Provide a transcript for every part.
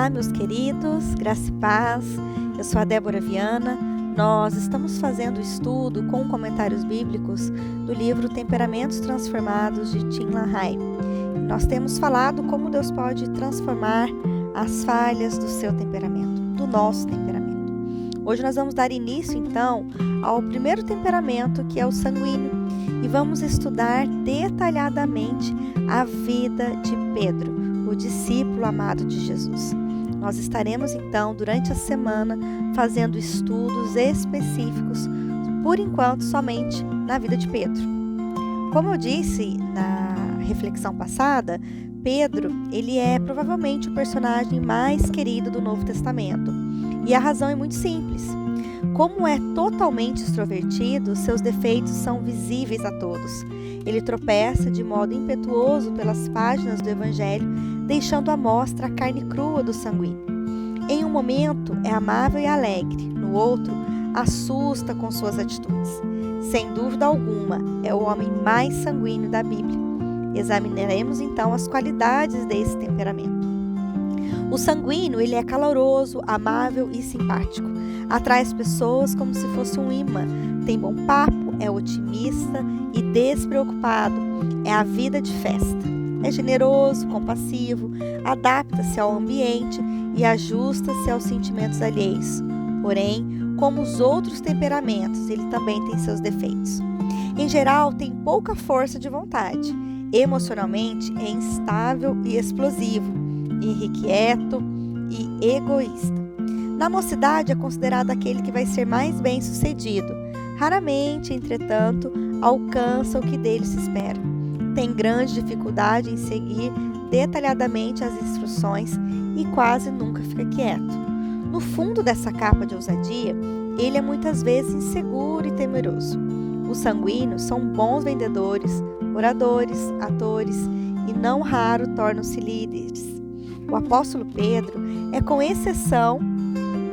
Olá, meus queridos, graça e paz. Eu sou a Débora Viana. Nós estamos fazendo o estudo com comentários bíblicos do livro Temperamentos Transformados de Tim LaHaye. Nós temos falado como Deus pode transformar as falhas do seu temperamento, do nosso temperamento. Hoje nós vamos dar início, então, ao primeiro temperamento, que é o sanguíneo, e vamos estudar detalhadamente a vida de Pedro, o discípulo amado de Jesus. Nós estaremos, então, durante a semana, fazendo estudos específicos, por enquanto, somente na vida de Pedro. Como eu disse na reflexão passada, Pedro, ele é provavelmente o personagem mais querido do Novo Testamento. E a razão é muito simples. Como é totalmente extrovertido, seus defeitos são visíveis a todos. Ele tropeça de modo impetuoso pelas páginas do Evangelho, deixando à mostra a carne crua do sanguíneo. Em um momento é amável e alegre, no outro assusta com suas atitudes. Sem dúvida alguma, é o homem mais sanguíneo da Bíblia. Examinaremos então as qualidades desse temperamento. O sanguíneo, ele é caloroso, amável e simpático. Atrai as pessoas como se fosse um imã. Tem bom papo, é otimista e despreocupado. É a vida de festa. É generoso, compassivo, adapta-se ao ambiente e ajusta-se aos sentimentos alheios. Porém, como os outros temperamentos, ele também tem seus defeitos. Em geral, tem pouca força de vontade. Emocionalmente, é instável e explosivo, irrequieto e egoísta. Na mocidade, é considerado aquele que vai ser mais bem-sucedido. Raramente, entretanto, alcança o que dele se espera. Tem grande dificuldade em seguir detalhadamente as instruções e quase nunca fica quieto. No fundo dessa capa de ousadia, ele é muitas vezes inseguro e temeroso. Os sanguíneos são bons vendedores, oradores, atores e não raro tornam-se líderes. O apóstolo Pedro é, com exceção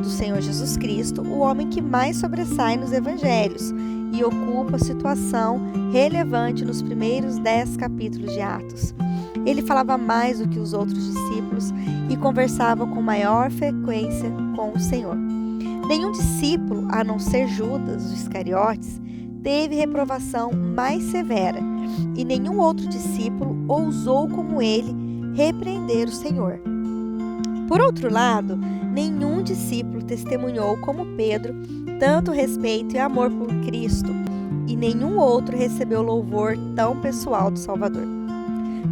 do Senhor Jesus Cristo, o homem que mais sobressai nos evangelhos e ocupa situação relevante nos primeiros 10 capítulos de Atos. Ele falava mais do que os outros discípulos e conversava com maior frequência com o Senhor. Nenhum discípulo, a não ser Judas, os Iscariotes, teve reprovação mais severa, e nenhum outro discípulo ousou como ele repreender o Senhor. Por outro lado, nenhum discípulo testemunhou como Pedro tanto respeito e amor por Cristo, e nenhum outro recebeu louvor tão pessoal do Salvador.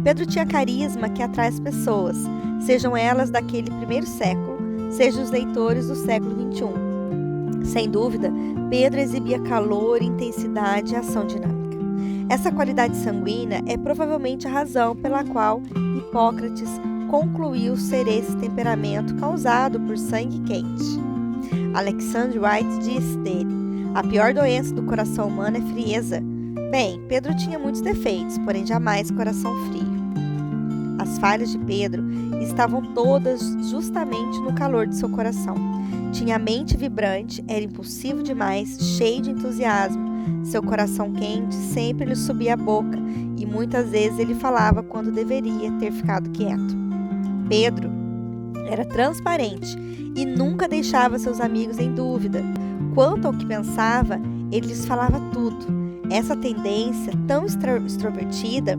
Pedro tinha carisma que atrai as pessoas, sejam elas daquele primeiro século, sejam os leitores do século XXI. Sem dúvida, Pedro exibia calor, intensidade e ação dinâmica. Essa qualidade sanguínea é provavelmente a razão pela qual Hipócrates concluiu ser esse temperamento causado por sangue quente. Alexander Whyte diz dele: a pior doença do coração humano é frieza. Bem, Pedro tinha muitos defeitos, porém jamais coração frio. As falhas de Pedro estavam todas justamente no calor de seu coração. Tinha a mente vibrante, era impulsivo demais, cheio de entusiasmo. Seu coração quente sempre lhe subia a boca e muitas vezes ele falava quando deveria ter ficado quieto. Pedro era transparente e nunca deixava seus amigos em dúvida. Quanto ao que pensava, ele lhes falava tudo. Essa tendência tão extrovertida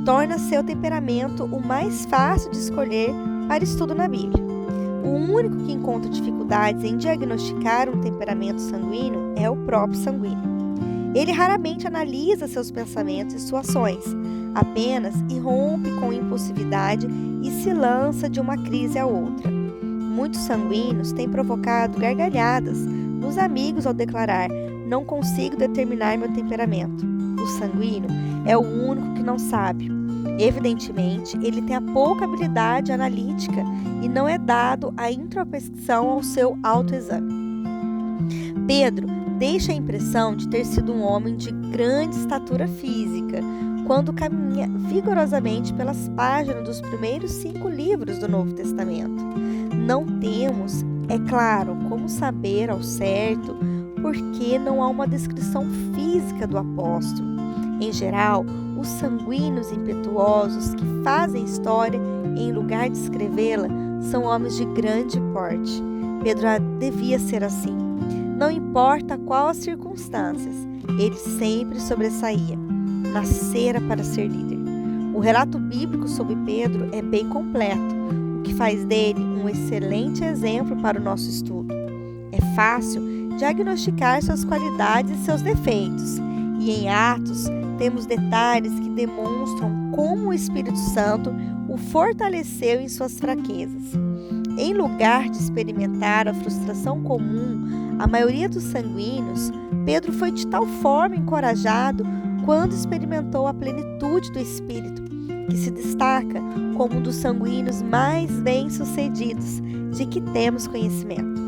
torna seu temperamento o mais fácil de escolher para estudo na Bíblia. O único que encontra dificuldades em diagnosticar um temperamento sanguíneo é o próprio sanguíneo. Ele raramente analisa seus pensamentos e suas ações, apenas irrompe com impulsividade e se lança de uma crise a outra. Muitos sanguíneos têm provocado gargalhadas nos amigos ao declarar: não consigo determinar meu temperamento. O sanguíneo é o único que não sabe. Evidentemente, ele tem a pouca habilidade analítica e não é dado à introspecção ao seu autoexame. Pedro deixa a impressão de ter sido um homem de grande estatura física quando caminha vigorosamente pelas páginas dos primeiros 5 livros do Novo Testamento. Não temos, é claro, como saber ao certo porque não há uma descrição física do apóstolo. Em geral, os sanguíneos impetuosos que fazem história, em lugar de escrevê-la, são homens de grande porte. Pedro devia ser assim. Não importa qual as circunstâncias, ele sempre sobressaía. Nascera para ser líder. O relato bíblico sobre Pedro é bem completo, o que faz dele um excelente exemplo para o nosso estudo. É fácil diagnosticar suas qualidades e seus defeitos, e em Atos temos detalhes que demonstram como o Espírito Santo o fortaleceu em suas fraquezas. Em lugar de experimentar a frustração comum à maioria dos sanguíneos, Pedro foi de tal forma encorajado quando experimentou a plenitude do Espírito, que se destaca como um dos sanguíneos mais bem-sucedidos de que temos conhecimento.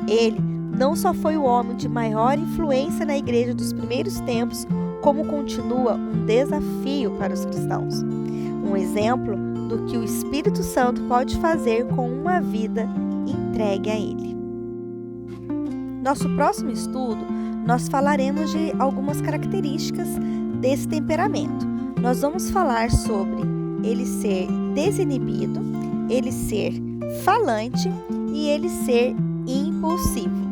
Ele não só foi o homem de maior influência na igreja dos primeiros tempos, como continua um desafio para os cristãos. Um exemplo do que o Espírito Santo pode fazer com uma vida entregue a Ele. Nosso próximo estudo, nós falaremos de algumas características desse temperamento. Nós vamos falar sobre ele ser desinibido, ele ser falante e ele ser impulsivo.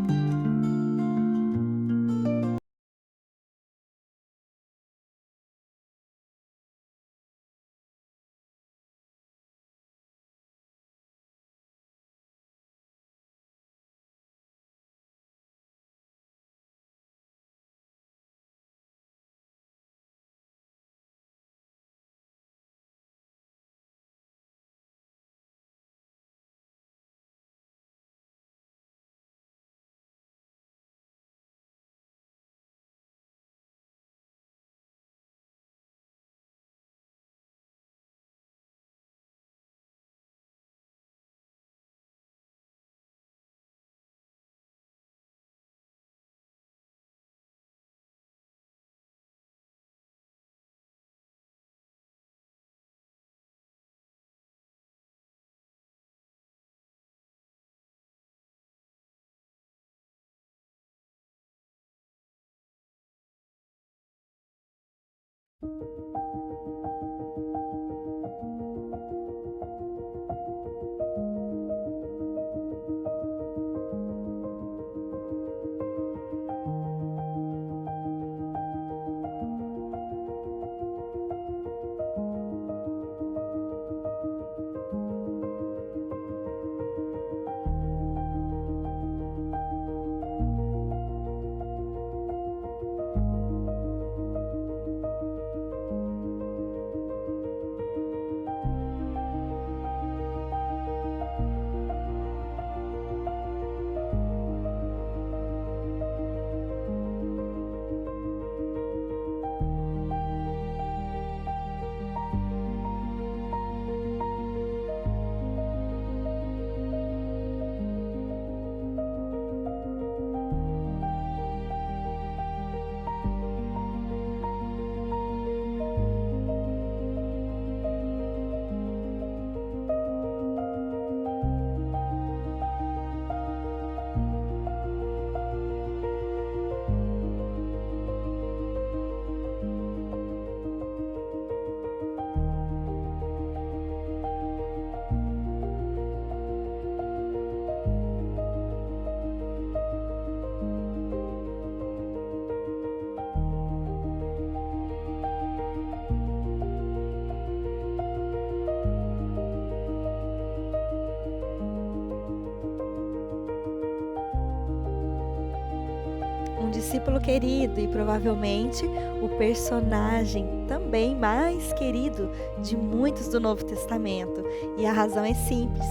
Um discípulo querido e provavelmente o personagem também mais querido de muitos do Novo Testamento. E a razão é simples: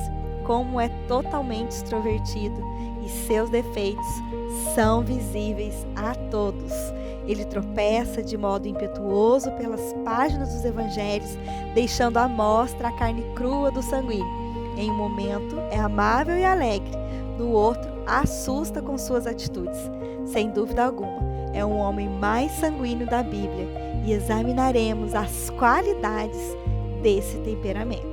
como é totalmente extrovertido e seus defeitos são visíveis a todos. Ele tropeça de modo impetuoso pelas páginas dos evangelhos, deixando à mostra a carne crua do sanguíneo. Em um momento é amável e alegre, no outro assusta com suas atitudes. Sem dúvida alguma, é um homem mais sanguíneo da Bíblia e examinaremos as qualidades desse temperamento.